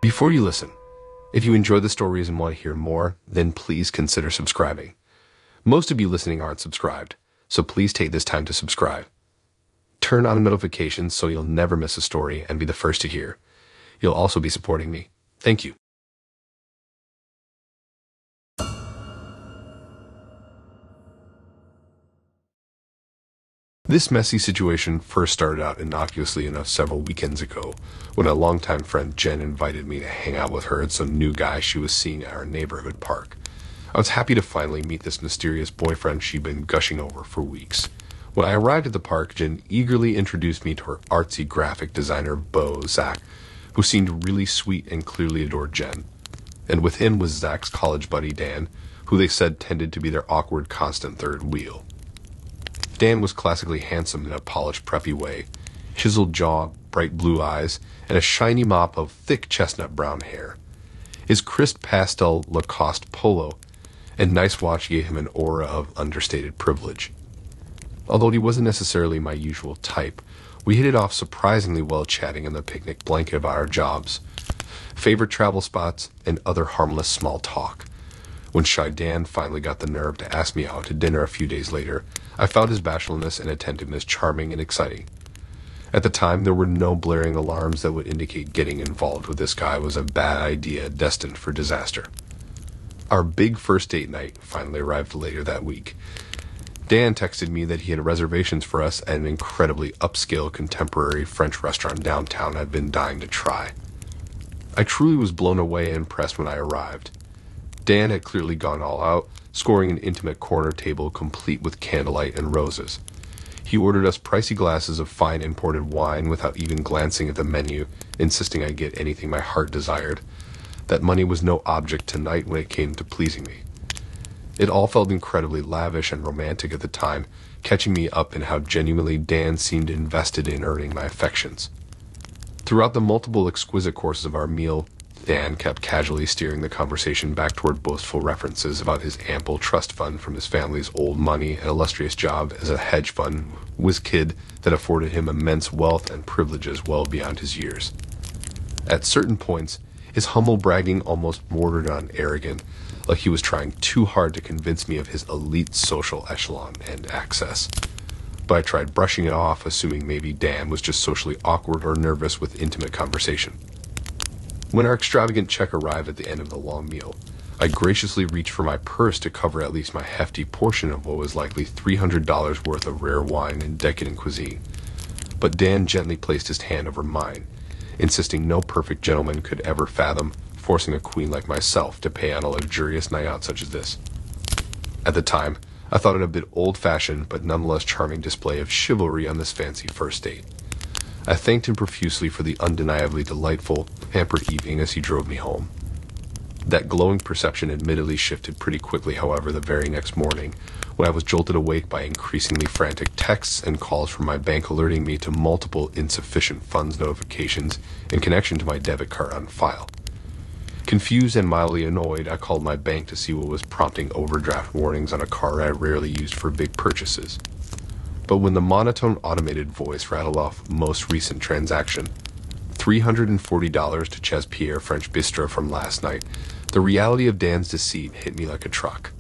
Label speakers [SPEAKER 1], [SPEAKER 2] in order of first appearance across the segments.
[SPEAKER 1] Before you listen, if you enjoy the stories and want to hear more, then please consider subscribing. Most of you listening aren't subscribed, so please take this time to subscribe. Turn on notifications so you'll never miss a story and be the first to hear. You'll also be supporting me. Thank you. This messy situation first started out innocuously enough several weekends ago when a longtime friend Jen invited me to hang out with her and some new guy she was seeing at our neighborhood park. I was happy to finally meet this mysterious boyfriend she'd been gushing over for weeks. When I arrived at the park, Jen eagerly introduced me to her artsy graphic designer beau, Zach, who seemed really sweet and clearly adored Jen. And with him was Zach's college buddy Dan, who they said tended to be their awkward constant third wheel. Dan was classically handsome in a polished, preppy way, chiseled jaw, bright blue eyes, and a shiny mop of thick chestnut brown hair. His crisp pastel Lacoste polo and nice watch gave him an aura of understated privilege. Although he wasn't necessarily my usual type, we hit it off surprisingly well chatting in the picnic blanket about our jobs, favorite travel spots, and other harmless small talk. When Shy Dan finally got the nerve to ask me out to dinner a few days later, I found his bashfulness and attentiveness charming and exciting. At the time, there were no blaring alarms that would indicate getting involved with this guy was a bad idea destined for disaster. Our big first date night finally arrived later that week. Dan texted me that he had reservations for us at an incredibly upscale contemporary French restaurant downtown I'd been dying to try. I truly was blown away and impressed when I arrived. Dan had clearly gone all out, scoring an intimate corner table complete with candlelight and roses. He ordered us pricey glasses of fine imported wine without even glancing at the menu, insisting I get anything my heart desired. That money was no object tonight when it came to pleasing me. It all felt incredibly lavish and romantic at the time, catching me up in how genuinely Dan seemed invested in earning my affections. Throughout the multiple exquisite courses of our meal, Dan kept casually steering the conversation back toward boastful references about his ample trust fund from his family's old money and illustrious job as a hedge fund whiz kid that afforded him immense wealth and privileges well beyond his years. At certain points, his humble bragging almost bordered on arrogant, like he was trying too hard to convince me of his elite social echelon and access. But I tried brushing it off, assuming maybe Dan was just socially awkward or nervous with intimate conversation. When our extravagant check arrived at the end of the long meal, I graciously reached for my purse to cover at least my hefty portion of what was likely $300 worth of rare wine and decadent cuisine. But Dan gently placed his hand over mine, insisting no perfect gentleman could ever fathom forcing a queen like myself to pay on a luxurious night out such as this. At the time, I thought it a bit old-fashioned but nonetheless charming display of chivalry on this fancy first date. I thanked him profusely for the undeniably delightful, pampered evening as he drove me home. That glowing perception admittedly shifted pretty quickly, however, the very next morning, when I was jolted awake by increasingly frantic texts and calls from my bank alerting me to multiple insufficient funds notifications in connection to my debit card on file. Confused and mildly annoyed, I called my bank to see what was prompting overdraft warnings on a card I rarely used for big purchases. But when the monotone automated voice rattled off most recent transaction, $340 to Ches Pierre French Bistro from last night, the reality of Dan's deceit hit me like a truck.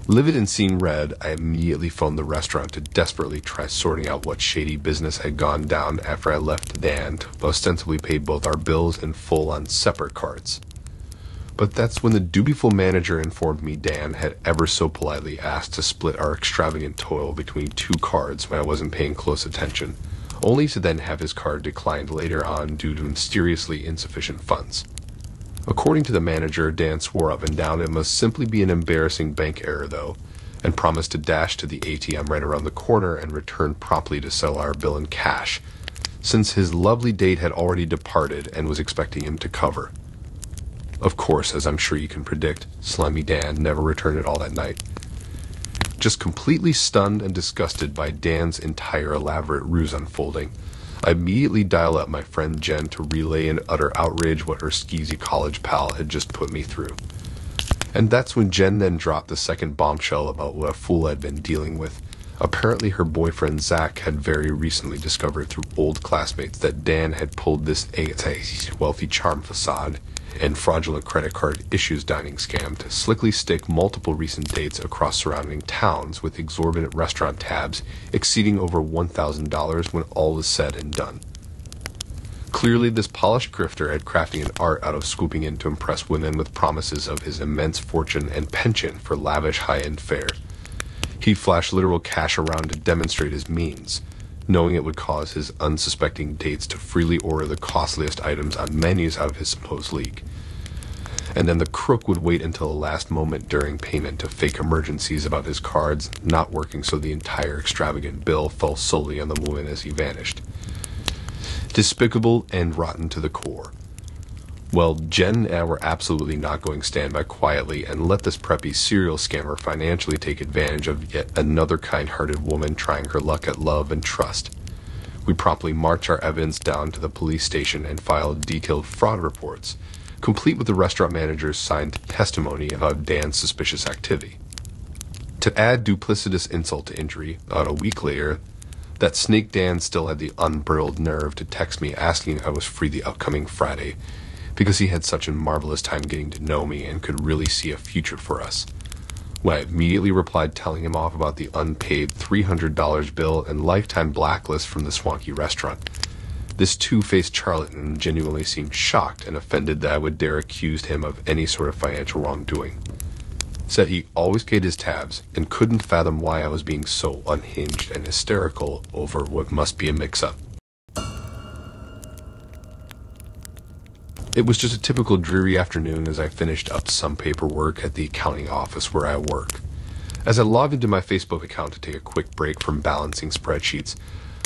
[SPEAKER 1] Livid and seeing red, I immediately phoned the restaurant to desperately try sorting out what shady business had gone down after I left Dan to ostensibly pay both our bills in full on separate cards. But that's when the dutiful manager informed me Dan had ever so politely asked to split our extravagant toil between two cards when I wasn't paying close attention, only to then have his card declined later on due to mysteriously insufficient funds. According to the manager, Dan swore up and down it must simply be an embarrassing bank error, though, and promised to dash to the ATM right around the corner and return promptly to settle our bill in cash, since his lovely date had already departed and was expecting him to cover. Of course, as I'm sure you can predict, Slimy Dan never returned at all that night. Just completely stunned and disgusted by Dan's entire elaborate ruse unfolding, I immediately dial up my friend Jen to relay in utter outrage what her skeezy college pal had just put me through. And that's when Jen then dropped the second bombshell about what a fool I'd been dealing with, Apparently her boyfriend Zach had very recently discovered through old classmates that Dan had pulled this wealthy charm facade and fraudulent credit card issues dining scam to slickly stick multiple recent dates across surrounding towns with exorbitant restaurant tabs exceeding over $1,000 when all was said and done. Clearly, this polished grifter had crafted an art out of scooping in to impress women with promises of his immense fortune and penchant for lavish high-end fare. He flashed literal cash around to demonstrate his means, knowing it would cause his unsuspecting dates to freely order the costliest items on menus out of his supposed league. And then the crook would wait until the last moment during payment to fake emergencies about his cards not working, so the entire extravagant bill fell solely on the woman as he vanished. Despicable and rotten to the core. Well, Jen and I were absolutely not going to stand by quietly and let this preppy serial scammer financially take advantage of yet another kind-hearted woman trying her luck at love and trust. We promptly marched our evidence down to the police station and filed detailed fraud reports, complete with the restaurant manager's signed testimony about Dan's suspicious activity. To add duplicitous insult to injury, about a week later, that snake Dan still had the unbridled nerve to text me asking if I was free the upcoming Friday, because he had such a marvelous time getting to know me and could really see a future for us. When I immediately replied telling him off about the unpaid $300 bill and lifetime blacklist from the swanky restaurant, this two-faced charlatan genuinely seemed shocked and offended that I would dare accuse him of any sort of financial wrongdoing. Said he always paid his tabs and couldn't fathom why I was being so unhinged and hysterical over what must be a mix-up. It was just a typical dreary afternoon as I finished up some paperwork at the accounting office where I work. As I logged into my Facebook account to take a quick break from balancing spreadsheets,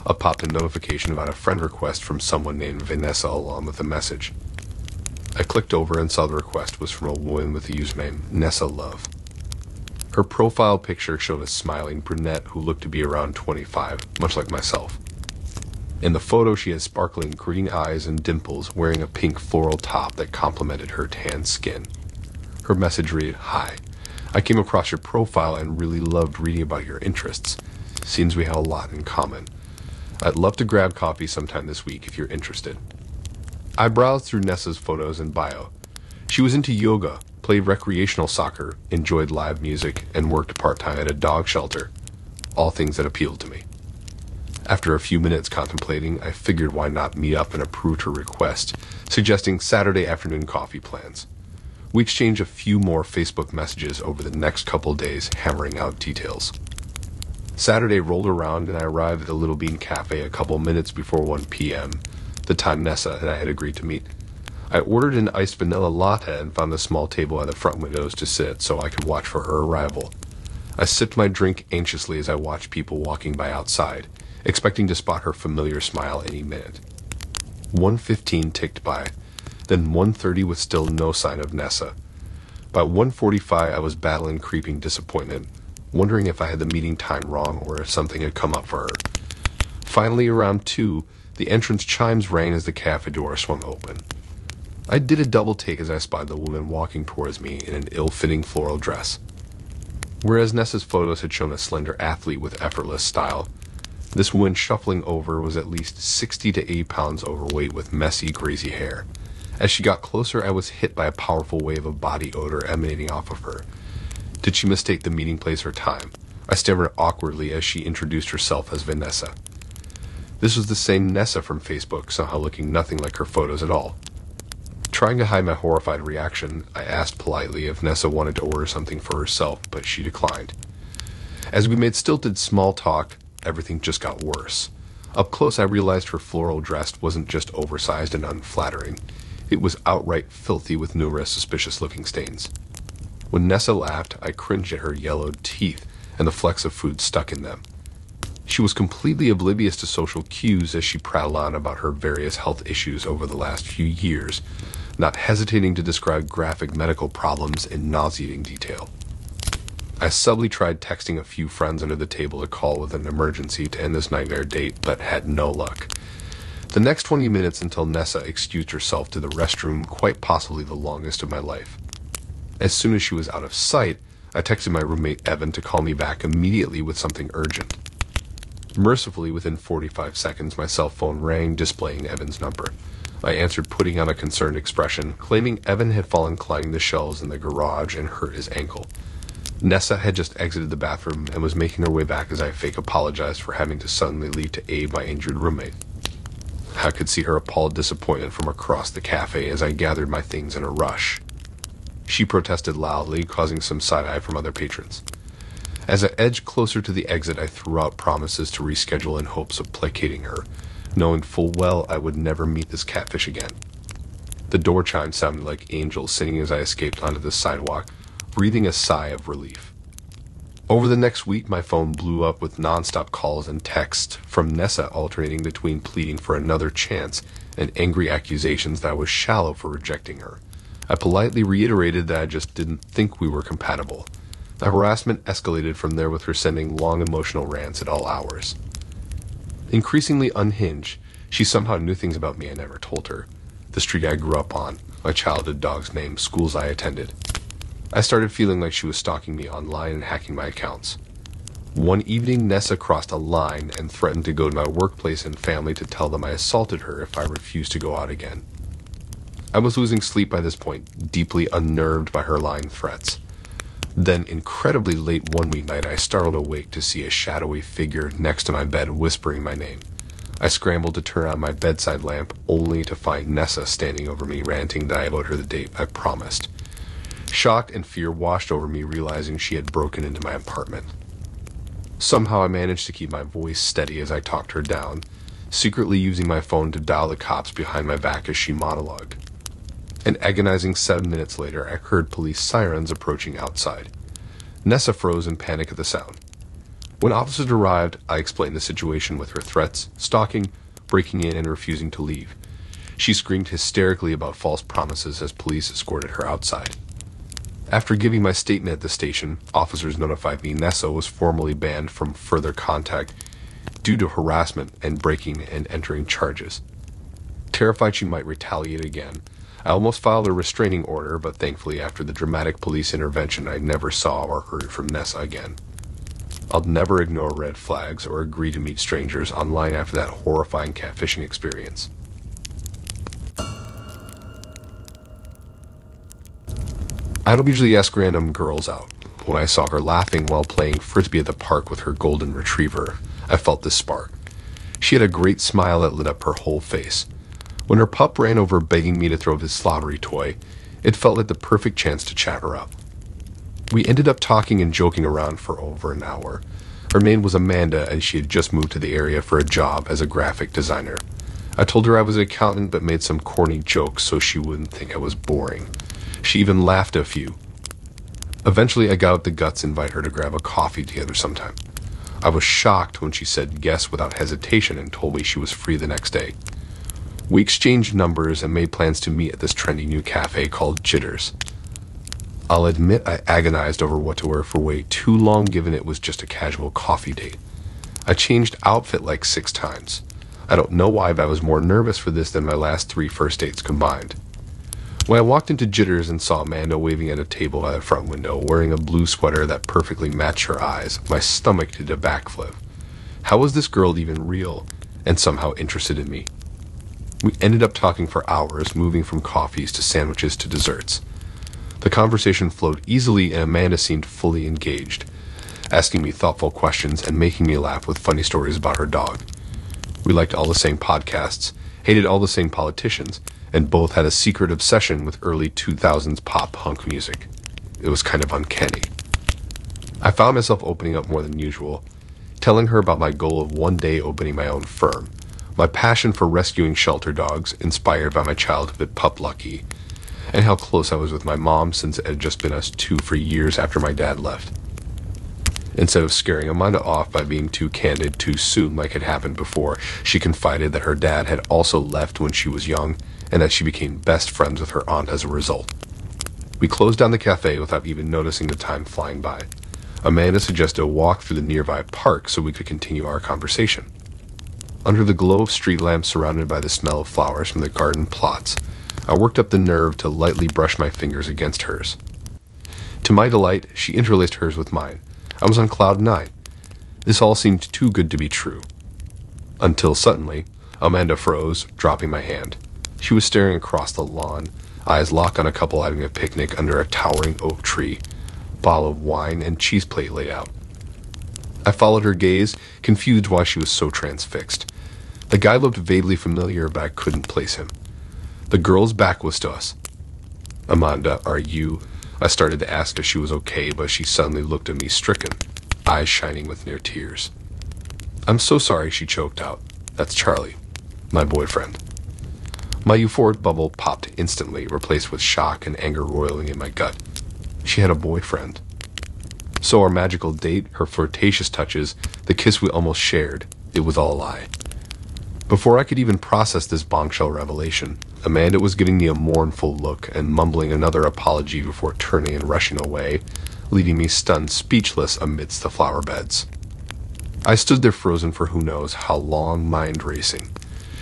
[SPEAKER 1] up popped a notification about a friend request from someone named Vanessa along with a message. I clicked over and saw the request was from a woman with the username Nessa Love. Her profile picture showed a smiling brunette who looked to be around 25, much like myself. In the photo, she had sparkling green eyes and dimples, wearing a pink floral top that complemented her tan skin. Her message read, "Hi, I came across your profile and really loved reading about your interests. Seems we have a lot in common. I'd love to grab coffee sometime this week if you're interested." I browsed through Nessa's photos and bio. She was into yoga, played recreational soccer, enjoyed live music, and worked part-time at a dog shelter. All things that appealed to me. After a few minutes contemplating, I figured why not meet up and approved her request, suggesting Saturday afternoon coffee plans. We exchanged a few more Facebook messages over the next couple days, hammering out details. Saturday rolled around and I arrived at the Little Bean Cafe a couple minutes before 1 p.m., the time Nessa and I had agreed to meet. I ordered an iced vanilla latte and found a small table at the front windows to sit so I could watch for her arrival. I sipped my drink anxiously as I watched people walking by outside, expecting to spot her familiar smile any minute. 1:15 ticked by, then 1:30 with still no sign of Nessa. By 1:45 I was battling creeping disappointment, wondering if I had the meeting time wrong or if something had come up for her. Finally, around 2, the entrance chimes rang as the cafe door swung open. I did a double take as I spotted the woman walking towards me in an ill-fitting floral dress. Whereas Nessa's photos had shown a slender athlete with effortless style, this woman shuffling over was at least 60 to 80 pounds overweight with messy, greasy hair. As she got closer, I was hit by a powerful wave of body odor emanating off of her. Did she mistake the meeting place or time? I stammered awkwardly as she introduced herself as Vanessa. This was the same Nessa from Facebook, somehow looking nothing like her photos at all. Trying to hide my horrified reaction, I asked politely if Nessa wanted to order something for herself, but she declined. As we made stilted small talk, everything just got worse. Up close, I realized her floral dress wasn't just oversized and unflattering. It was outright filthy with numerous suspicious-looking stains. When Nessa laughed, I cringed at her yellowed teeth and the flecks of food stuck in them. She was completely oblivious to social cues as she prattled on about her various health issues over the last few years, not hesitating to describe graphic medical problems in nauseating detail. I subtly tried texting a few friends under the table to call with an emergency to end this nightmare date, but had no luck. The next 20 minutes until Nessa excused herself to the restroom, quite possibly the longest of my life. As soon as she was out of sight, I texted my roommate Evan to call me back immediately with something urgent. Mercifully, within 45 seconds, my cell phone rang, displaying Evan's number. I answered, putting on a concerned expression, claiming Evan had fallen climbing the shelves in the garage and hurt his ankle. Nessa had just exited the bathroom and was making her way back as I fake apologized for having to suddenly leave to aid my injured roommate. I could see her appalled disappointment from across the cafe as I gathered my things in a rush. She protested loudly, causing some side-eye from other patrons. As I edged closer to the exit, I threw out promises to reschedule in hopes of placating her, knowing full well I would never meet this catfish again. The door chime sounded like angels singing as I escaped onto the sidewalk, breathing a sigh of relief. Over the next week, my phone blew up with nonstop calls and texts from Nessa alternating between pleading for another chance and angry accusations that I was shallow for rejecting her. I politely reiterated that I just didn't think we were compatible. The harassment escalated from there, with her sending long emotional rants at all hours. Increasingly unhinged, she somehow knew things about me I never told her. The street I grew up on, my childhood dog's name, schools I attended. I started feeling like she was stalking me online and hacking my accounts. One evening, Nessa crossed a line and threatened to go to my workplace and family to tell them I assaulted her if I refused to go out again. I was losing sleep by this point, deeply unnerved by her lying threats. Then, incredibly late one weeknight, I startled awake to see a shadowy figure next to my bed whispering my name. I scrambled to turn on my bedside lamp, only to find Nessa standing over me, ranting that I owed her the date I promised. Shock and fear washed over me, realizing she had broken into my apartment. Somehow I managed to keep my voice steady as I talked her down, secretly using my phone to dial the cops behind my back as she monologued. An agonizing 7 minutes later, I heard police sirens approaching outside. Nessa froze in panic at the sound. When officers arrived, I explained the situation with her threats, stalking, breaking in, and refusing to leave. She screamed hysterically about false promises as police escorted her outside. After giving my statement at the station, officers notified me Nessa was formally banned from further contact due to harassment and breaking and entering charges. Terrified she might retaliate again, I almost filed a restraining order, but thankfully, after the dramatic police intervention, I never saw or heard from Nessa again. I'll never ignore red flags or agree to meet strangers online after that horrifying catfishing experience. I don't usually ask random girls out. When I saw her laughing while playing frisbee at the park with her golden retriever, I felt this spark. She had a great smile that lit up her whole face. When her pup ran over begging me to throw his slobbery toy, it felt like the perfect chance to chat her up. We ended up talking and joking around for over an hour. Her name was Amanda, and she had just moved to the area for a job as a graphic designer. I told her I was an accountant but made some corny jokes so she wouldn't think I was boring. She even laughed a few. Eventually, I got up the guts to invite her to grab a coffee together sometime. I was shocked when she said yes without hesitation and told me she was free the next day. We exchanged numbers and made plans to meet at this trendy new cafe called Jitters. I'll admit I agonized over what to wear for way too long, given it was just a casual coffee date. I changed outfit like 6 times. I don't know why, but I was more nervous for this than my last 3 first dates combined. When I walked into Jitters and saw Amanda waving at a table by the front window, wearing a blue sweater that perfectly matched her eyes, my stomach did a backflip. How was this girl even real and somehow interested in me? We ended up talking for hours, moving from coffees to sandwiches to desserts. The conversation flowed easily, and Amanda seemed fully engaged, asking me thoughtful questions and making me laugh with funny stories about her dog. We liked all the same podcasts, hated all the same politicians, and both had a secret obsession with early 2000s pop punk music. It was kind of uncanny. I found myself opening up more than usual, telling her about my goal of one day opening my own firm, my passion for rescuing shelter dogs inspired by my childhood at Pup Lucky, and how close I was with my mom since it had just been us 2 for years after my dad left. Instead of scaring Amanda off by being too candid too soon like had happened before, she confided that her dad had also left when she was young and that she became best friends with her aunt as a result. We closed down the cafe without even noticing the time flying by. Amanda suggested a walk through the nearby park so we could continue our conversation. Under the glow of street lamps surrounded by the smell of flowers from the garden plots, I worked up the nerve to lightly brush my fingers against hers. To my delight, she interlaced hers with mine. I was on cloud 9. This all seemed too good to be true. Until suddenly, Amanda froze, dropping my hand. She was staring across the lawn, eyes locked on a couple having a picnic under a towering oak tree, bottle of wine and cheese plate laid out. I followed her gaze, confused why she was so transfixed. The guy looked vaguely familiar, but I couldn't place him. The girl's back was to us. "Amanda, are you—" I started to ask if she was okay, but she suddenly looked at me stricken, eyes shining with near tears. "I'm so sorry," she choked out. "That's Charlie, my boyfriend." My euphoric bubble popped instantly, replaced with shock and anger roiling in my gut. She had a boyfriend. So our magical date, her flirtatious touches, the kiss we almost shared, it was all a lie. Before I could even process this bombshell revelation, Amanda was giving me a mournful look and mumbling another apology before turning and rushing away, leaving me stunned, speechless amidst the flower beds. I stood there frozen for who knows how long, mind racing.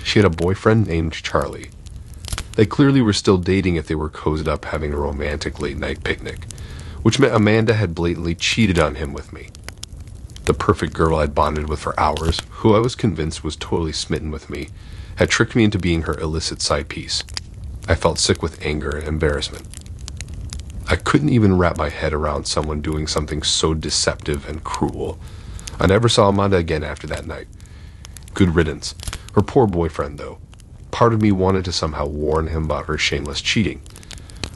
[SPEAKER 1] She had a boyfriend named Charlie. They clearly were still dating if they were cozied up having a romantic late-night picnic, which meant Amanda had blatantly cheated on him with me. The perfect girl I'd bonded with for hours, who I was convinced was totally smitten with me, had tricked me into being her illicit side piece. I felt sick with anger and embarrassment. I couldn't even wrap my head around someone doing something so deceptive and cruel. I never saw Amanda again after that night. Good riddance. Her poor boyfriend, though. Part of me wanted to somehow warn him about her shameless cheating.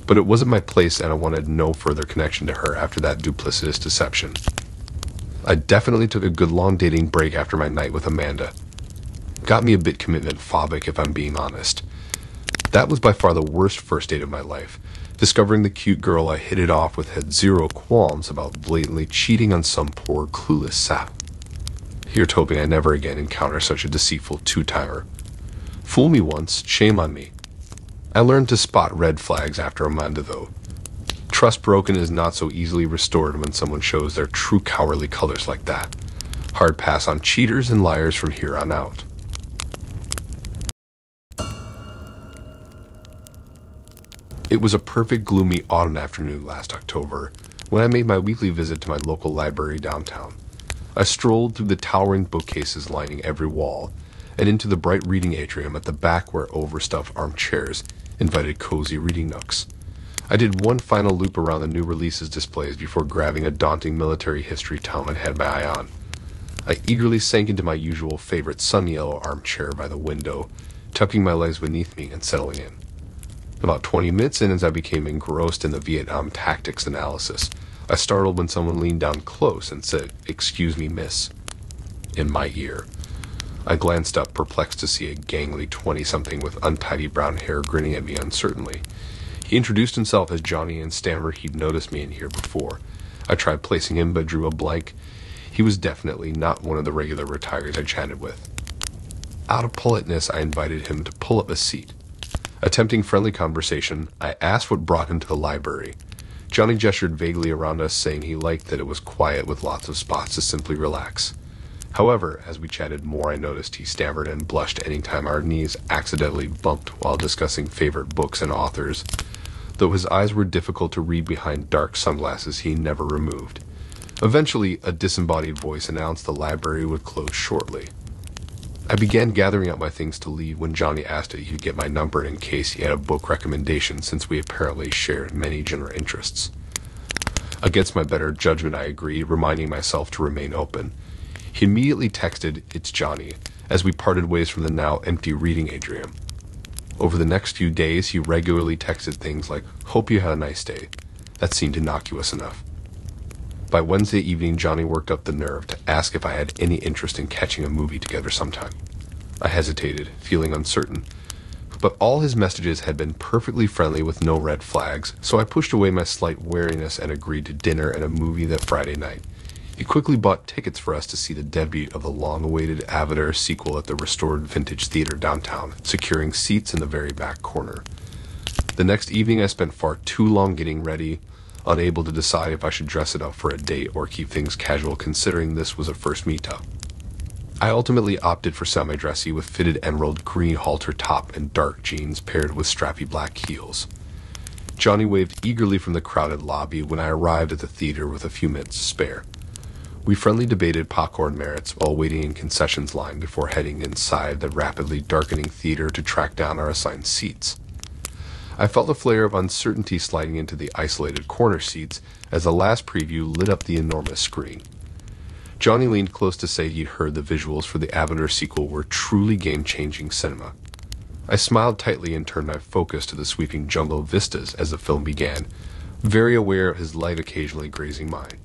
[SPEAKER 1] But it wasn't my place, and I wanted no further connection to her after that duplicitous deception. I definitely took a good long dating break after my night with Amanda. Got me a bit commitment phobic, if I'm being honest. That was by far the worst first date of my life. Discovering the cute girl I hit it off with had zero qualms about blatantly cheating on some poor clueless sap. Here's hoping I never again encounter such a deceitful two-timer. Fool me once, shame on me. I learned to spot red flags after Amanda, though. Trust broken is not so easily restored when someone shows their true cowardly colors like that. Hard pass on cheaters and liars from here on out. It was a perfect gloomy autumn afternoon last October when I made my weekly visit to my local library downtown. I strolled through the towering bookcases lining every wall and into the bright reading atrium at the back where overstuffed armchairs invited cozy reading nooks. I did one final loop around the new releases displays before grabbing a daunting military history tome and had my eye on. I eagerly sank into my usual favorite sun yellow armchair by the window, tucking my legs beneath me and settling in. About 20 minutes in, as I became engrossed in the Vietnam tactics analysis, I startled when someone leaned down close and said, "Excuse me, miss," in my ear. I glanced up, perplexed to see a gangly 20-something with untidy brown hair grinning at me uncertainly. He introduced himself as Johnny and stammered he'd noticed me in here before. I tried placing him but drew a blank. He was definitely not one of the regular retirees I chatted with. Out of politeness, I invited him to pull up a seat. Attempting friendly conversation, I asked what brought him to the library. Johnny gestured vaguely around us, saying he liked that it was quiet with lots of spots to simply relax. However, as we chatted more, I noticed he stammered and blushed any time our knees accidentally bumped while discussing favorite books and authors, though his eyes were difficult to read behind dark sunglasses he never removed. Eventually, a disembodied voice announced the library would close shortly. I began gathering up my things to leave when Johnny asked if he could get my number in case he had a book recommendation, since we apparently shared many general interests. Against my better judgment, I agreed, reminding myself to remain open. He immediately texted, "It's Johnny," as we parted ways from the now empty reading atrium. Over the next few days, he regularly texted things like, "Hope you had a nice day." That seemed innocuous enough. By Wednesday evening, Johnny worked up the nerve to ask if I had any interest in catching a movie together sometime. I hesitated, feeling uncertain, but all his messages had been perfectly friendly with no red flags, so I pushed away my slight wariness and agreed to dinner and a movie that Friday night. He quickly bought tickets for us to see the debut of the long-awaited Avatar sequel at the restored Vintage Theater downtown, securing seats in the very back corner. The next evening I spent far too long getting ready, unable to decide if I should dress it up for a date or keep things casual, considering this was a first meetup. I ultimately opted for semi-dressy with fitted emerald green halter top and dark jeans paired with strappy black heels. Johnny waved eagerly from the crowded lobby when I arrived at the theater with a few minutes to spare. We friendly debated popcorn merits while waiting in concessions line before heading inside the rapidly darkening theater to track down our assigned seats. I felt a flare of uncertainty sliding into the isolated corner seats as the last preview lit up the enormous screen. Johnny leaned close to say he'd heard the visuals for the Avatar sequel were truly game-changing cinema. I smiled tightly and turned my focus to the sweeping jungle vistas as the film began, very aware of his light occasionally grazing mine.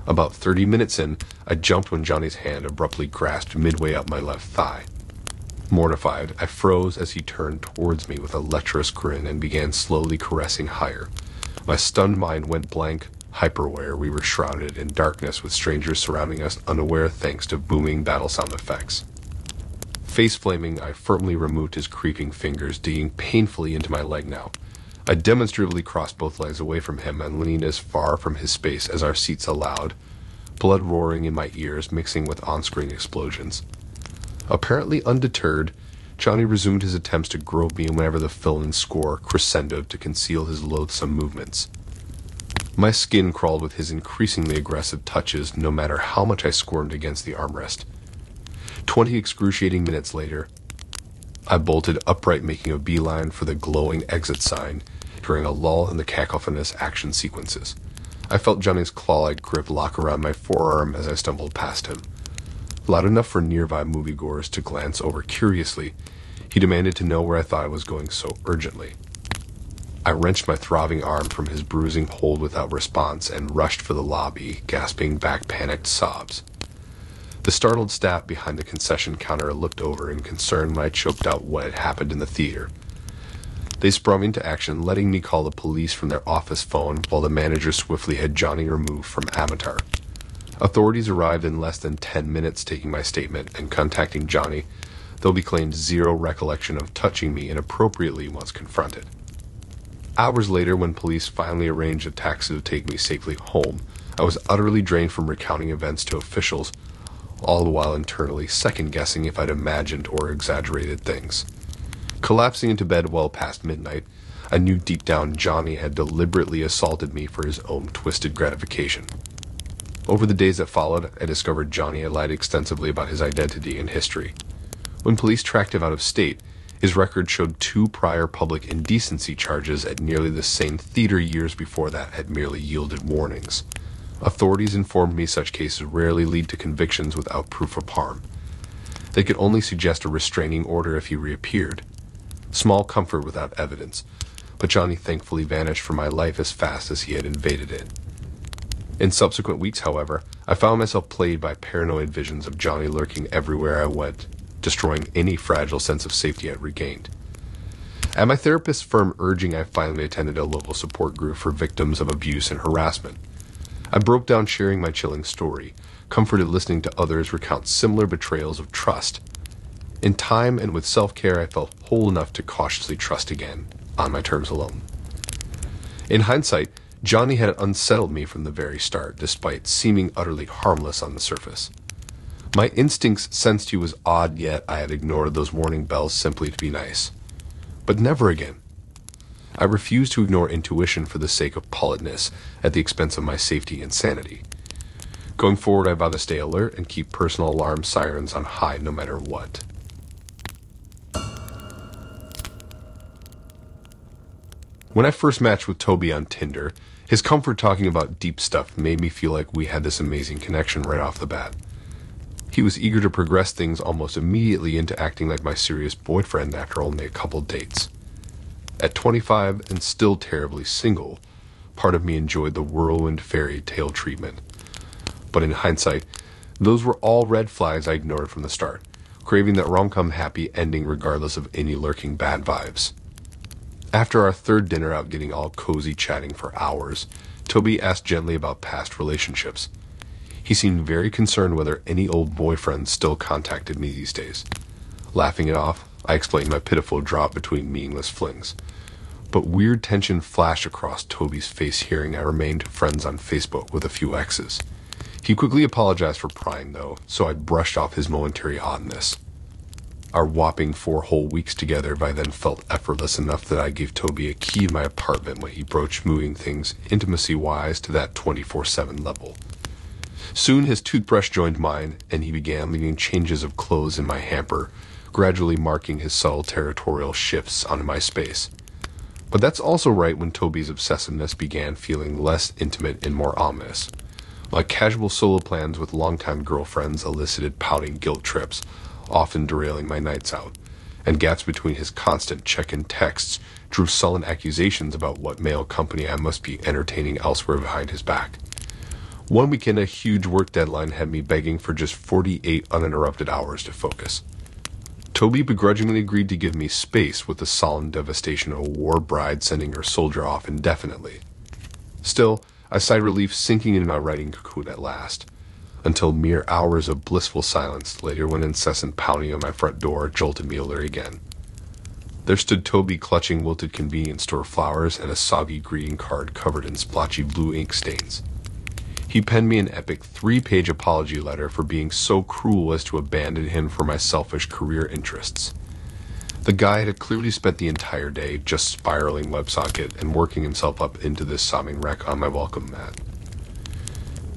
[SPEAKER 1] About 30 minutes in, I jumped when Johnny's hand abruptly grasped midway up my left thigh. Mortified, I froze as he turned towards me with a lecherous grin and began slowly caressing higher. My stunned mind went blank, hyper-aware we were shrouded in darkness with strangers surrounding us unaware thanks to booming battle sound effects. Face-flaming, I firmly removed his creeping fingers, digging painfully into my leg now. I demonstratively crossed both legs away from him and leaned as far from his space as our seats allowed, blood roaring in my ears mixing with on-screen explosions. Apparently undeterred, Johnny resumed his attempts to grope me whenever the fill-in score crescendoed to conceal his loathsome movements. My skin crawled with his increasingly aggressive touches no matter how much I squirmed against the armrest. 20 excruciating minutes later, I bolted upright, making a beeline for the glowing exit sign during a lull in the cacophonous action sequences. I felt Johnny's claw-like grip lock around my forearm as I stumbled past him. Loud enough for nearby moviegoers to glance over curiously, he demanded to know where I thought I was going so urgently. I wrenched my throbbing arm from his bruising hold without response and rushed for the lobby, gasping back panicked sobs. The startled staff behind the concession counter looked over in concern when I choked out what had happened in the theater. They sprung into action, letting me call the police from their office phone while the manager swiftly had Johnny removed from Avatar. Authorities arrived in less than 10 minutes, taking my statement and contacting Johnny, though he claimed zero recollection of touching me inappropriately once confronted. Hours later, when police finally arranged a taxi to take me safely home, I was utterly drained from recounting events to officials, all the while internally second-guessing if I'd imagined or exaggerated things. Collapsing into bed well past midnight, I knew deep down Johnny had deliberately assaulted me for his own twisted gratification. Over the days that followed, I discovered Johnny had lied extensively about his identity and history. When police tracked him out of state, his record showed 2 prior public indecency charges at nearly the same theater years before that had merely yielded warnings. Authorities informed me such cases rarely lead to convictions without proof of harm. They could only suggest a restraining order if he reappeared. Small comfort without evidence, but Johnny thankfully vanished from my life as fast as he had invaded it. In subsequent weeks, however, I found myself plagued by paranoid visions of Johnny lurking everywhere I went, destroying any fragile sense of safety I'd regained. At my therapist's firm urging, I finally attended a local support group for victims of abuse and harassment. I broke down sharing my chilling story, comforted listening to others recount similar betrayals of trust. In time and with self-care, I felt whole enough to cautiously trust again, on my terms alone. In hindsight, Johnny had unsettled me from the very start, despite seeming utterly harmless on the surface. My instincts sensed he was odd, yet I had ignored those warning bells simply to be nice. But never again. I refused to ignore intuition for the sake of politeness at the expense of my safety and sanity. Going forward, I vow to stay alert and keep personal alarm sirens on high no matter what. When I first matched with Toby on Tinder, his comfort talking about deep stuff made me feel like we had this amazing connection right off the bat. He was eager to progress things almost immediately into acting like my serious boyfriend after only a couple dates. At 25 and still terribly single, part of me enjoyed the whirlwind fairy tale treatment. But in hindsight, those were all red flags I ignored from the start, craving that rom-com happy ending regardless of any lurking bad vibes. After our third dinner out getting all cozy chatting for hours, Toby asked gently about past relationships. He seemed very concerned whether any old boyfriends still contacted me these days. Laughing it off, I explained my pitiful drop between meaningless flings. But weird tension flashed across Toby's face hearing I remained friends on Facebook with a few exes. He quickly apologized for prying, though, so I brushed off his momentary oddness. Our whopping 4 whole weeks together by then felt effortless enough that I gave Toby a key to my apartment when he broached moving things intimacy-wise to that 24/7 level. Soon his toothbrush joined mine, and he began leaving changes of clothes in my hamper, gradually marking his subtle territorial shifts onto my space. But that's also right when Toby's obsessiveness began feeling less intimate and more ominous. My casual solo plans with longtime girlfriends elicited pouting guilt trips, often derailing my nights out, and gaps between his constant check-in texts drew sullen accusations about what male company I must be entertaining elsewhere behind his back. One weekend, a huge work deadline had me begging for just 48 uninterrupted hours to focus. Toby begrudgingly agreed to give me space with the solemn devastation of a war bride sending her soldier off indefinitely. Still, I sighed relief sinking into my writing cocoon at last, until mere hours of blissful silence later when incessant pounding on my front door jolted me alert again. There stood Toby clutching wilted convenience store flowers and a soggy greeting card covered in splotchy blue ink stains. He penned me an epic 3-page apology letter for being so cruel as to abandon him for my selfish career interests. The guy had clearly spent the entire day just spiraling WebSocket and working himself up into this sobbing wreck on my welcome mat.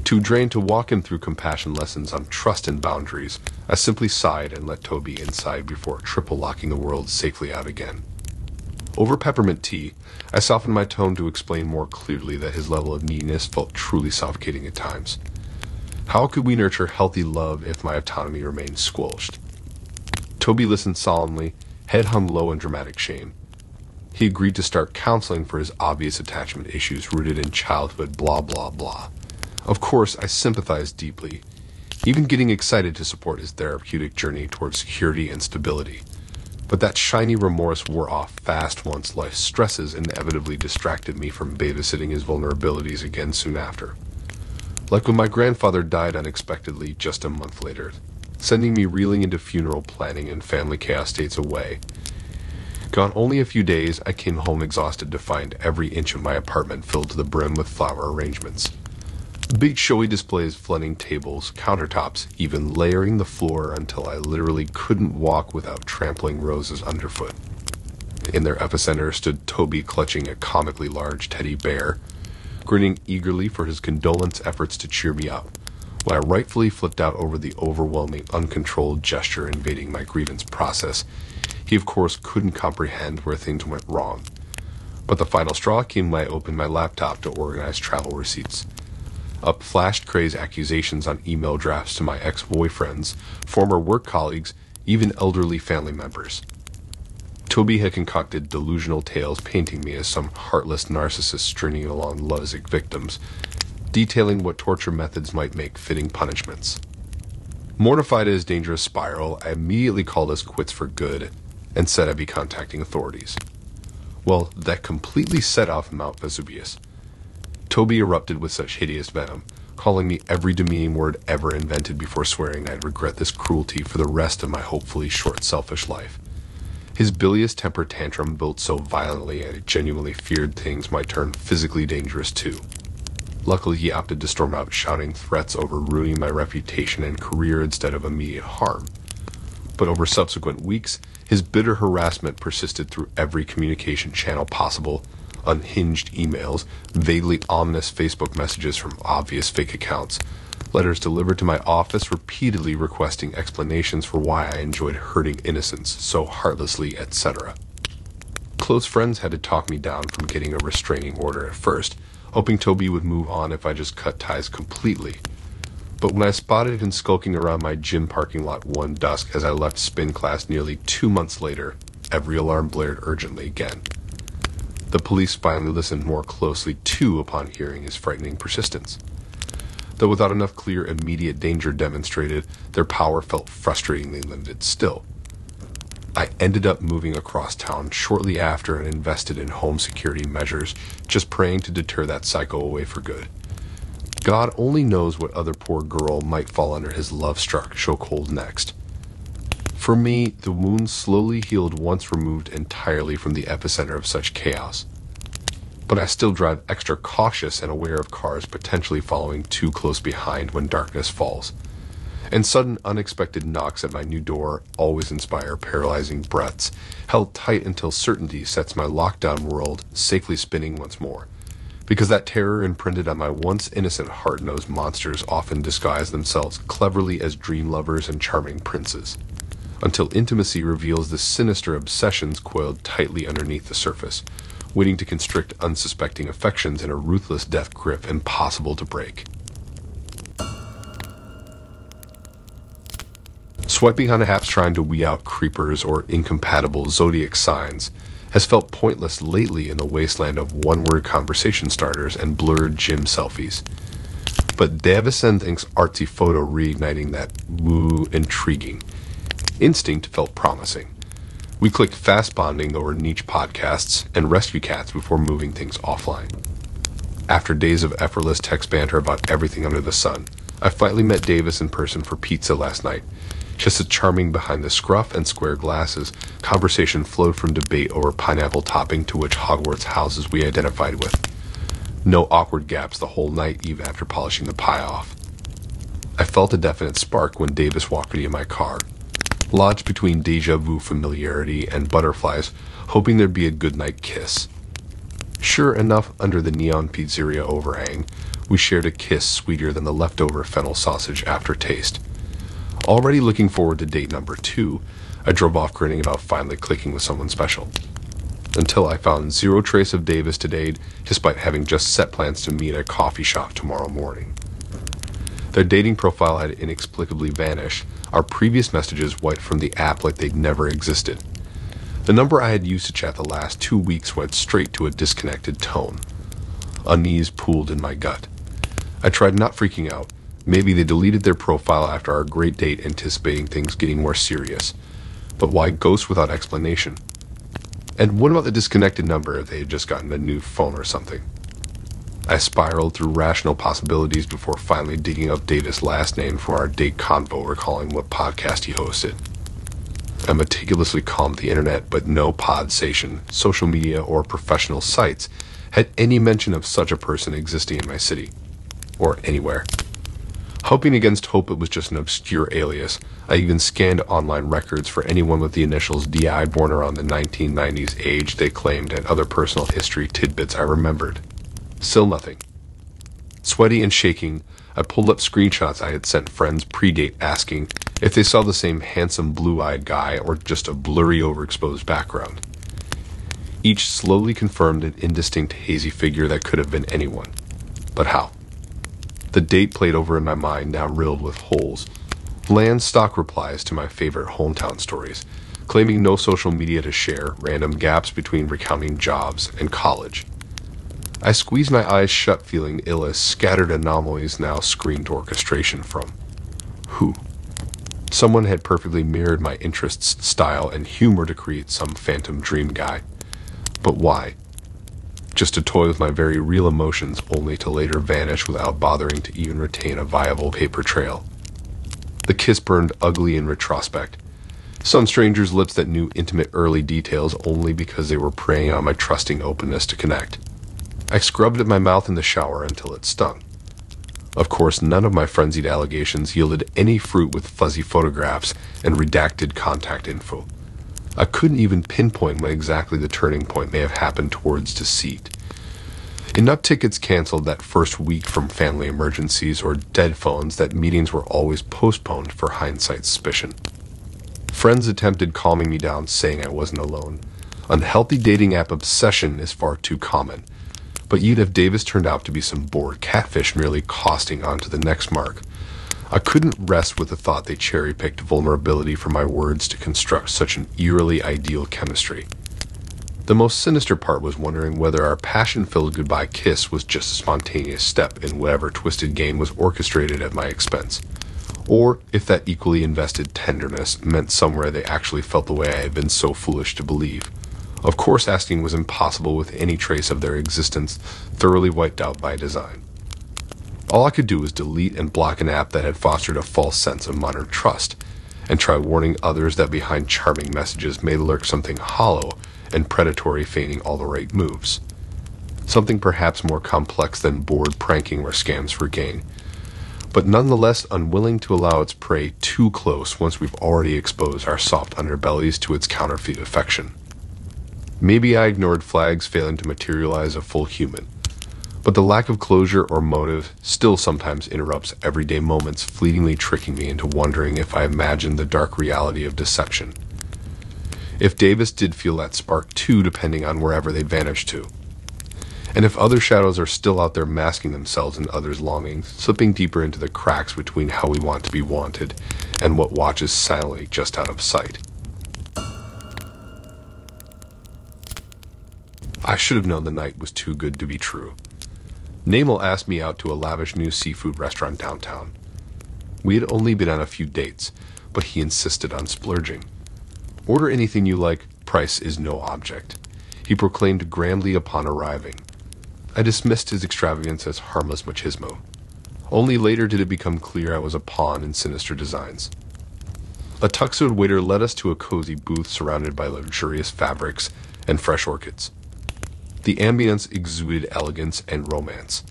[SPEAKER 1] Too drained to walk him through compassion lessons on trust and boundaries, I simply sighed and let Toby inside before triple locking the world safely out again. Over peppermint tea, I softened my tone to explain more clearly that his level of neediness felt truly suffocating at times. How could we nurture healthy love if my autonomy remained squelched? Toby listened solemnly, head hung low in dramatic shame. He agreed to start counseling for his obvious attachment issues rooted in childhood blah blah blah. Of course, I sympathized deeply, even getting excited to support his therapeutic journey towards security and stability. But that shiny remorse wore off fast once life's stresses inevitably distracted me from babysitting his vulnerabilities again soon after. Like when my grandfather died unexpectedly just a month later, sending me reeling into funeral planning and family chaos states away. Gone only a few days, I came home exhausted to find every inch of my apartment filled to the brim with flower arrangements. Big showy displays flooding tables, countertops, even layering the floor until I literally couldn't walk without trampling roses underfoot. In their epicenter stood Toby clutching a comically large teddy bear, grinning eagerly for his condolence efforts to cheer me up, while I rightfully flipped out over the overwhelming, uncontrolled gesture invading my grievance process. He, of course, couldn't comprehend where things went wrong. But the final straw came when I opened my laptop to organize travel receipts. Up flashed Cray's accusations on email drafts to my ex-boyfriends, former work colleagues, even elderly family members. Toby had concocted delusional tales painting me as some heartless narcissist stringing along lovesick victims, detailing what torture methods might make fitting punishments. Mortified at his dangerous spiral, I immediately called us quits for good and said I'd be contacting authorities. Well, that completely set off Mount Vesuvius. Toby erupted with such hideous venom, calling me every demeaning word ever invented before swearing I'd regret this cruelty for the rest of my hopefully short selfish life. His bilious temper tantrum built so violently I genuinely feared things might turn physically dangerous too. Luckily, he opted to storm out shouting threats over ruining my reputation and career instead of immediate harm. But over subsequent weeks, his bitter harassment persisted through every communication channel possible: unhinged emails, vaguely ominous Facebook messages from obvious fake accounts, letters delivered to my office repeatedly requesting explanations for why I enjoyed hurting innocents so heartlessly, etc. Close friends had to talk me down from getting a restraining order at first, hoping Toby would move on if I just cut ties completely. But when I spotted him skulking around my gym parking lot one dusk as I left spin class nearly 2 months later, every alarm blared urgently again. The police finally listened more closely too upon hearing his frightening persistence. Though without enough clear immediate danger demonstrated, their power felt frustratingly limited still. I ended up moving across town shortly after and invested in home security measures, just praying to deter that psycho away for good. God only knows what other poor girl might fall under his love-struck chokehold next. For me, the wound slowly healed once removed entirely from the epicenter of such chaos. But I still drive extra cautious and aware of cars potentially following too close behind when darkness falls. And sudden unexpected knocks at my new door always inspire paralyzing breaths, held tight until certainty sets my lockdown world safely spinning once more, because that terror imprinted on my once innocent heart knows monsters often disguise themselves cleverly as dream lovers and charming princes, until intimacy reveals the sinister obsessions coiled tightly underneath the surface, waiting to constrict unsuspecting affections in a ruthless death grip impossible to break. Swiping on apps trying to weed out creepers or incompatible zodiac signs has felt pointless lately in the wasteland of one-word conversation starters and blurred gym selfies. But Davison thinks artsy photo reigniting that woo intriguing. Instinct felt promising. We clicked fast bonding over niche podcasts and rescue cats before moving things offline. After days of effortless text banter about everything under the sun, I finally met Davis in person for pizza last night. Just as charming behind the scruff and square glasses, conversation flowed from debate over pineapple topping to which Hogwarts houses we identified with. No awkward gaps the whole night, even after polishing the pie off. I felt a definite spark when Davis walked me in my car, lodged between deja vu familiarity and butterflies, hoping there'd be a goodnight kiss. Sure enough, under the neon pizzeria overhang, we shared a kiss sweeter than the leftover fennel sausage aftertaste. Already looking forward to date number 2, I drove off grinning about finally clicking with someone special. Until I found zero trace of Davis today, despite having just set plans to meet at a coffee shop tomorrow morning. Their dating profile had inexplicably vanished, our previous messages wiped from the app like they'd never existed. The number I had used to chat the last 2 weeks went straight to a disconnected tone. Unease pooled in my gut. I tried not freaking out. Maybe they deleted their profile after our great date, anticipating things getting more serious. But why ghost without explanation? And what about the disconnected number if they had just gotten a new phone or something? I spiraled through rational possibilities before finally digging up Davis' last name for our date convo, recalling what podcast he hosted. I meticulously combed the internet, but no Podstation, social media, or professional sites had any mention of such a person existing in my city. Or anywhere. Hoping against hope it was just an obscure alias, I even scanned online records for anyone with the initials DI born around the 1990s age they claimed and other personal history tidbits I remembered. Still nothing. Sweaty and shaking, I pulled up screenshots I had sent friends pre-date asking if they saw the same handsome blue-eyed guy or just a blurry overexposed background. Each slowly confirmed an indistinct hazy figure that could have been anyone. But how? The date played over in my mind, now riddled with holes. Bland stock replies to my favorite hometown stories, claiming no social media to share, random gaps between recounting jobs and college. I squeezed my eyes shut, feeling ill as scattered anomalies now screened orchestration from. Who? Someone had perfectly mirrored my interests, style, and humor to create some phantom dream guy. But why? Just to toy with my very real emotions, only to later vanish without bothering to even retain a viable paper trail. The kiss burned ugly in retrospect. Some stranger's lips that knew intimate early details only because they were preying on my trusting openness to connect. I scrubbed at my mouth in the shower until it stung. Of course, none of my frenzied allegations yielded any fruit with fuzzy photographs and redacted contact info. I couldn't even pinpoint when exactly the turning point may have happened towards deceit. Enough tickets canceled that first week from family emergencies or dead phones that meetings were always postponed for hindsight suspicion. Friends attempted calming me down, saying I wasn't alone. Unhealthy dating app obsession is far too common. But yet if Davis turned out to be some bored catfish merely costing on to the next mark, I couldn't rest with the thought they cherry-picked vulnerability from my words to construct such an eerily ideal chemistry. The most sinister part was wondering whether our passion-filled goodbye kiss was just a spontaneous step in whatever twisted game was orchestrated at my expense, or if that equally invested tenderness meant somewhere they actually felt the way I had been so foolish to believe. Of course, asking was impossible with any trace of their existence thoroughly wiped out by design. All I could do was delete and block an app that had fostered a false sense of modern trust, and try warning others that behind charming messages may lurk something hollow and predatory feigning all the right moves. Something perhaps more complex than bored pranking or scams for gain, but nonetheless unwilling to allow its prey too close once we've already exposed our soft underbellies to its counterfeit affection. Maybe I ignored flags failing to materialize a full human, But the lack of closure or motive still sometimes interrupts everyday moments, fleetingly tricking me into wondering if I imagined the dark reality of deception. If Davis did feel that spark too, depending on wherever they vanished to. And if other shadows are still out there masking themselves in others' longings, slipping deeper into the cracks between how we want to be wanted and what watches silently just out of sight. I should have known the night was too good to be true. Namel asked me out to a lavish new seafood restaurant downtown. We had only been on a few dates, but he insisted on splurging. Order anything you like, price is no object, he proclaimed grandly upon arriving. I dismissed his extravagance as harmless machismo. Only later did it become clear I was a pawn in sinister designs. A tuxedoed waiter led us to a cozy booth surrounded by luxurious fabrics and fresh orchids. The ambience exuded elegance and romance.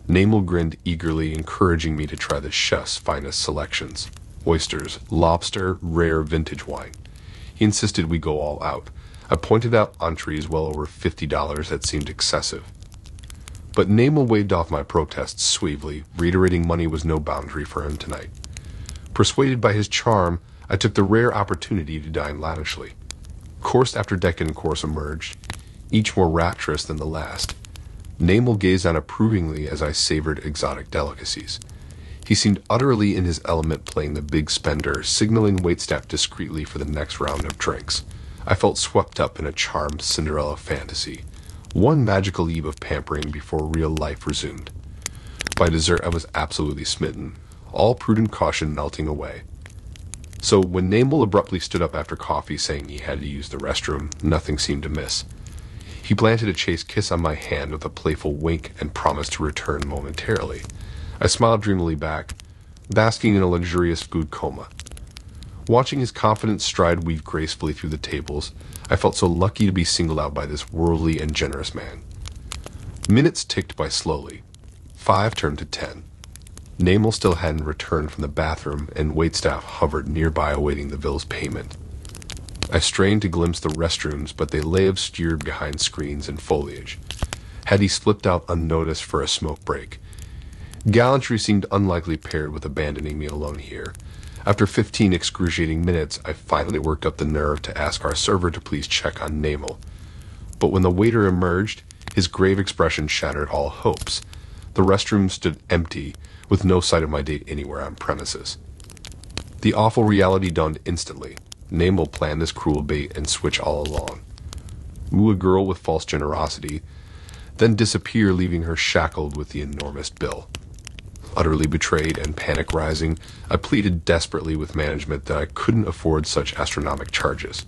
[SPEAKER 1] Namel grinned eagerly, encouraging me to try the chef's finest selections: oysters, lobster, rare vintage wine. He insisted we go all out. I pointed out entrees well over $50 that seemed excessive. But Namel waved off my protests suavely, reiterating money was no boundary for him tonight. Persuaded by his charm, I took the rare opportunity to dine lavishly. Course after decadent course emerged, each more rapturous than the last. Namel gazed on approvingly as I savored exotic delicacies. He seemed utterly in his element, playing the big spender, signaling waitstaff discreetly for the next round of drinks. I felt swept up in a charmed Cinderella fantasy. One magical eve of pampering before real life resumed. By dessert, I was absolutely smitten, all prudent caution melting away. So when Namel abruptly stood up after coffee, saying he had to use the restroom, nothing seemed amiss. He planted a chaste kiss on my hand with a playful wink and promised to return momentarily. I smiled dreamily back, basking in a luxurious food coma. Watching his confident stride weave gracefully through the tables, I felt so lucky to be singled out by this worldly and generous man. Minutes ticked by slowly. 5 turned to 10. Namel still hadn't returned from the bathroom, and waitstaff hovered nearby awaiting the bill's payment. I strained to glimpse the restrooms, but they lay obscured behind screens and foliage. Had he slipped out unnoticed for a smoke break? Gallantry seemed unlikely paired with abandoning me alone here. After 15 excruciating minutes, I finally worked up the nerve to ask our server to please check on Namel. But when the waiter emerged, his grave expression shattered all hopes. The restroom stood empty, with no sight of my date anywhere on premises. The awful reality dawned instantly. Namel planned this cruel bait and switch all along. Woo a girl with false generosity, then disappear, leaving her shackled with the enormous bill. Utterly betrayed and panic rising, I pleaded desperately with management that I couldn't afford such astronomical charges.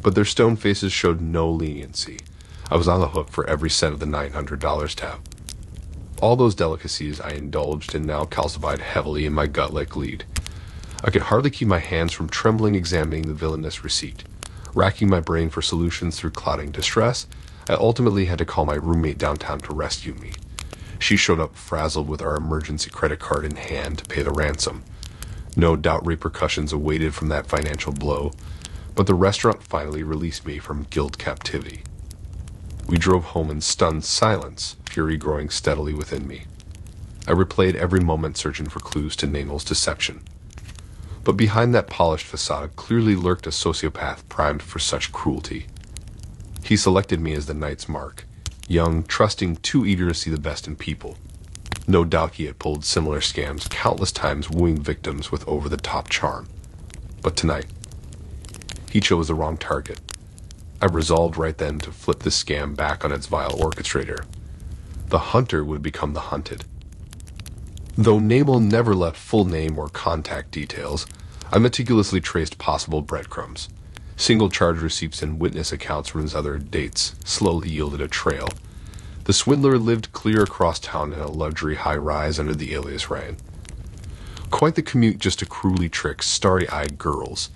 [SPEAKER 1] But their stone faces showed no leniency. I was on the hook for every cent of the $900 tab. All those delicacies I indulged in now calcified heavily in my gut like lead. I could hardly keep my hands from trembling examining the villainous receipt. Racking my brain for solutions through clouding distress, I ultimately had to call my roommate downtown to rescue me. She showed up frazzled with our emergency credit card in hand to pay the ransom. No doubt repercussions awaited from that financial blow, but the restaurant finally released me from guilt captivity. We drove home in stunned silence, fury growing steadily within me. I replayed every moment searching for clues to Namel's deception. But behind that polished facade clearly lurked a sociopath primed for such cruelty. He selected me as the night's mark, young, trusting, too eager to see the best in people. No doubt he had pulled similar scams countless times, wooing victims with over-the-top charm. But tonight, he chose the wrong target. I resolved right then to flip the scam back on its vile orchestrator. The hunter would become the hunted. Though Namel never left full name or contact details, I meticulously traced possible breadcrumbs. Single charge receipts and witness accounts from his other dates slowly yielded a trail. The swindler lived clear across town in a luxury high-rise under the alias Ryan. Quite the commute just to cruelly trick starry-eyed girls,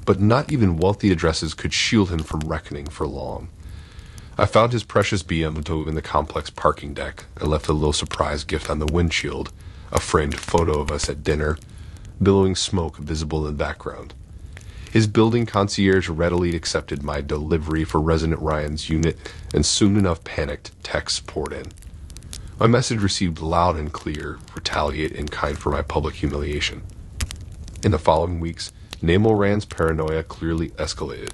[SPEAKER 1] but not even wealthy addresses could shield him from reckoning for long. I found his precious BMW in the complex parking deck and left a little surprise gift on the windshield, a framed photo of us at dinner, billowing smoke visible in the background. His building concierge readily accepted my delivery for resident Ryan's unit, and soon enough panicked texts poured in. My message received loud and clear, retaliate in kind for my public humiliation. In the following weeks, Nemo Rand's paranoia clearly escalated.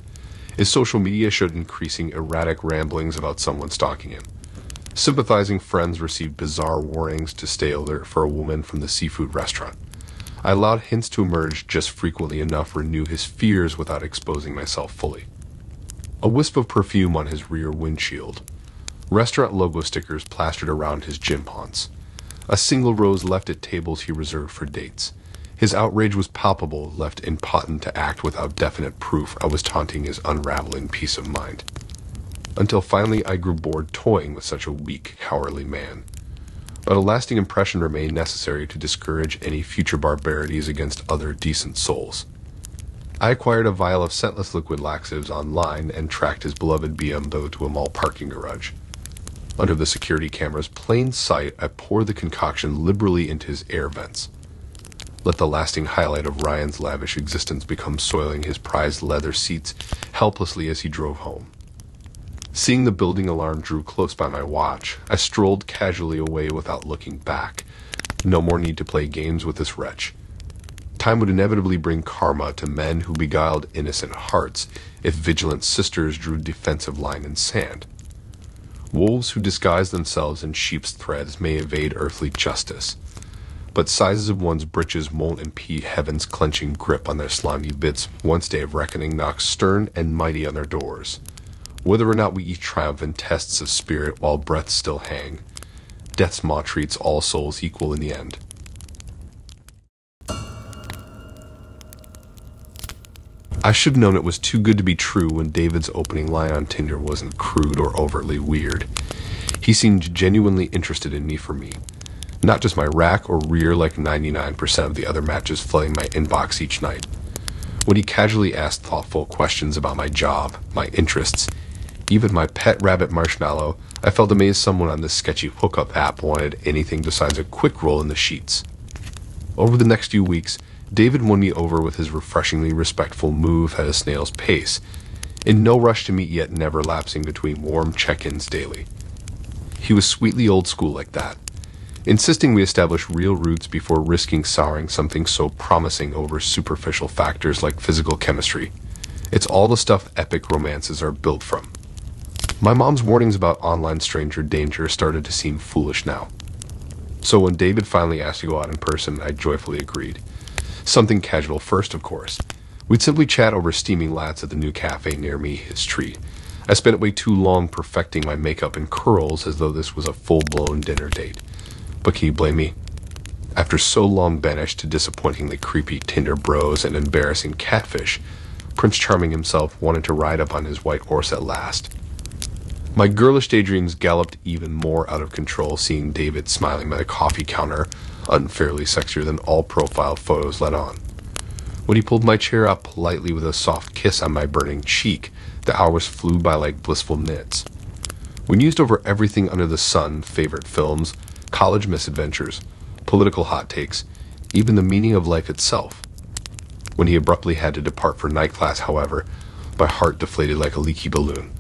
[SPEAKER 1] His social media showed increasing erratic ramblings about someone stalking him. Sympathizing friends received bizarre warnings to stay alert for a woman from the seafood restaurant. I allowed hints to emerge just frequently enough to renew his fears without exposing myself fully. A wisp of perfume on his rear windshield. Restaurant logo stickers plastered around his gym haunts. A single rose left at tables he reserved for dates. His outrage was palpable, left impotent to act without definite proof I was taunting his unraveling peace of mind. Until finally I grew bored toying with such a weak, cowardly man. But a lasting impression remained necessary to discourage any future barbarities against other decent souls. I acquired a vial of scentless liquid laxatives online and tracked his beloved BMW to a mall parking garage. Under the security camera's plain sight, I poured the concoction liberally into his air vents. Let the lasting highlight of Ryan's lavish existence become soiling his prized leather seats helplessly as he drove home. Seeing the building alarm drew close by my watch, I strolled casually away without looking back. No more need to play games with this wretch. Time would inevitably bring karma to men who beguiled innocent hearts if vigilant sisters drew defensive line in sand. Wolves who disguise themselves in sheep's threads may evade earthly justice, but sizes of one's breeches won't impede heaven's clenching grip on their slimy bits once day of reckoning knocks stern and mighty on their doors. Whether or not we each triumph in tests of spirit while breaths still hang, death's maw treats all souls equal in the end. I should have known it was too good to be true when David's opening line on Tinder wasn't crude or overtly weird. He seemed genuinely interested in me for me. Not just my rack or rear like 99% of the other matches flooding my inbox each night. When he casually asked thoughtful questions about my job, my interests, even my pet rabbit Marshmallow, I felt amazed someone on this sketchy hookup app wanted anything besides a quick roll in the sheets. Over the next few weeks, David won me over with his refreshingly respectful move at a snail's pace, in no rush to meet yet never lapsing between warm check-ins daily. He was sweetly old school like that, insisting we establish real roots before risking souring something so promising over superficial factors like physical chemistry. It's all the stuff epic romances are built from. My mom's warnings about online stranger danger started to seem foolish now. So when David finally asked to go out in person, I joyfully agreed. Something casual first, of course. We'd simply chat over steaming lats at the new cafe near me, his treat. I spent way too long perfecting my makeup and curls as though this was a full-blown dinner date. But can you blame me? After so long banished to disappointingly creepy Tinder bros and embarrassing catfish, Prince Charming himself wanted to ride up on his white horse at last. My girlish daydreams galloped even more out of control seeing David smiling by the coffee counter, unfairly sexier than all profile photos let on. When he pulled my chair up politely with a soft kiss on my burning cheek, the hours flew by like blissful minutes. We mused over everything under the sun, favorite films, college misadventures, political hot takes, even the meaning of life itself. When he abruptly had to depart for night class, however, my heart deflated like a leaky balloon.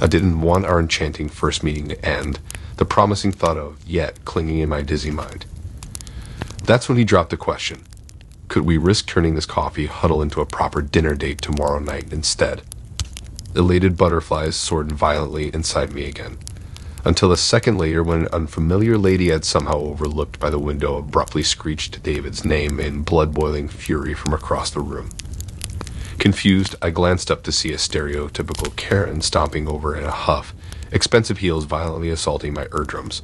[SPEAKER 1] I didn't want our enchanting first meeting to end, the promising thought of yet clinging in my dizzy mind. That's when he dropped the question. Could we risk turning this coffee huddle into a proper dinner date tomorrow night instead? Elated butterflies soared violently inside me again, until a second later when an unfamiliar lady I'd somehow overlooked by the window abruptly screeched David's name in blood-boiling fury from across the room. Confused, I glanced up to see a stereotypical Karen stomping over in a huff, expensive heels violently assaulting my eardrums.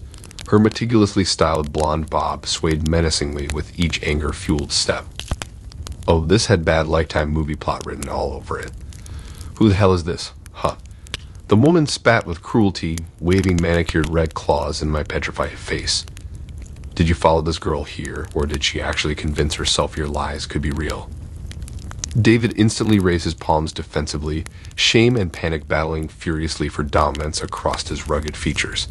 [SPEAKER 1] Her meticulously styled blonde bob swayed menacingly with each anger-fueled step. Oh, this had bad Lifetime movie plot written all over it. Who the hell is this? Huh. The woman spat with cruelty, waving manicured red claws in my petrified face. Did you follow this girl here, or did she actually convince herself your lies could be real? David instantly raised his palms defensively, shame and panic battling furiously for dominance across his rugged features.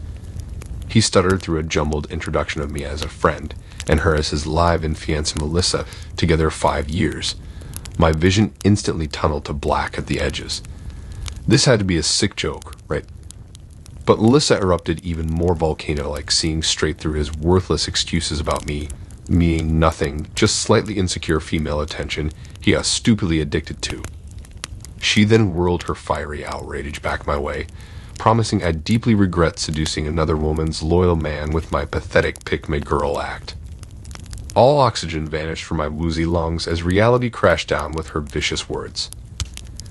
[SPEAKER 1] He stuttered through a jumbled introduction of me as a friend, and her as his live-in fiancée Melissa, together 5 years. My vision instantly tunneled to black at the edges. This had to be a sick joke, right? But Melissa erupted even more volcano-like, seeing straight through his worthless excuses about me, meaning nothing, just slightly insecure female attention he got stupidly addicted to. She then whirled her fiery outrage back my way, promising I'd deeply regret seducing another woman's loyal man with my pathetic pick-me-girl act. All oxygen vanished from my woozy lungs as reality crashed down with her vicious words.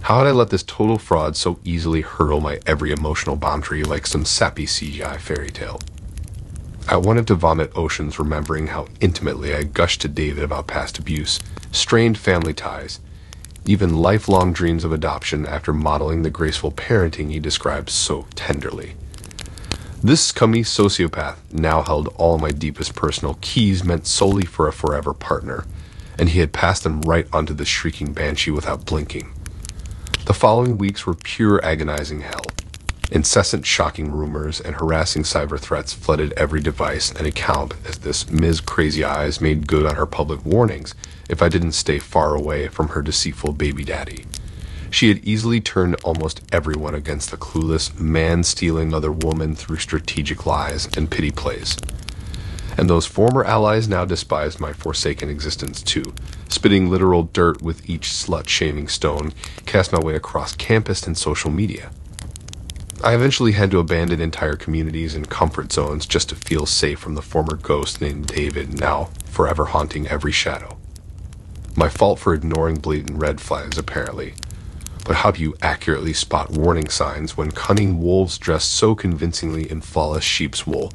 [SPEAKER 1] How had I let this total fraud so easily hurtle my every emotional boundary like some sappy CGI fairy tale? I wanted to vomit oceans remembering how intimately I gushed to David about past abuse, strained family ties, even lifelong dreams of adoption after modeling the graceful parenting he described so tenderly. This scummy sociopath now held all my deepest personal keys meant solely for a forever partner, and he had passed them right onto the shrieking banshee without blinking. The following weeks were pure agonizing hell. Incessant shocking rumors and harassing cyber threats flooded every device and account as this Ms. Crazy Eyes made good on her public warnings if I didn't stay far away from her deceitful baby daddy. She had easily turned almost everyone against the clueless, man-stealing other woman through strategic lies and pity plays. And those former allies now despised my forsaken existence too, spitting literal dirt with each slut-shaming stone cast my way across campus and social media. I eventually had to abandon entire communities and comfort zones just to feel safe from the former ghost named David, now forever haunting every shadow. My fault for ignoring blatant red flags, apparently. But how do you accurately spot warning signs when cunning wolves dress so convincingly in flawless sheep's wool?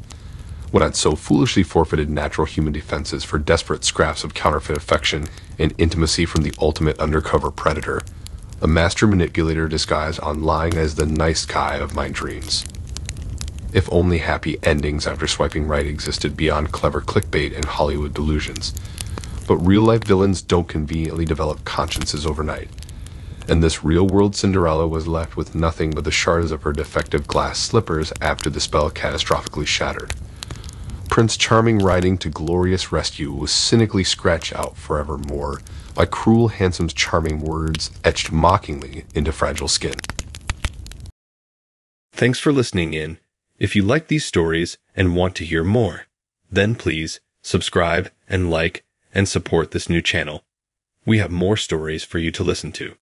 [SPEAKER 1] When I'd so foolishly forfeited natural human defenses for desperate scraps of counterfeit affection and intimacy from the ultimate undercover predator, a master manipulator disguised on lying as the nice guy of my dreams. If only happy endings after swiping right existed beyond clever clickbait and Hollywood delusions. But real-life villains don't conveniently develop consciences overnight, and this real-world Cinderella was left with nothing but the shards of her defective glass slippers after the spell catastrophically shattered. Prince Charming riding to glorious rescue was cynically scratched out forevermore by cruel Handsome's charming words etched mockingly into fragile skin. Thanks for listening in. If you like these stories and want to hear more, then please subscribe and like and support this new channel. We have more stories for you to listen to.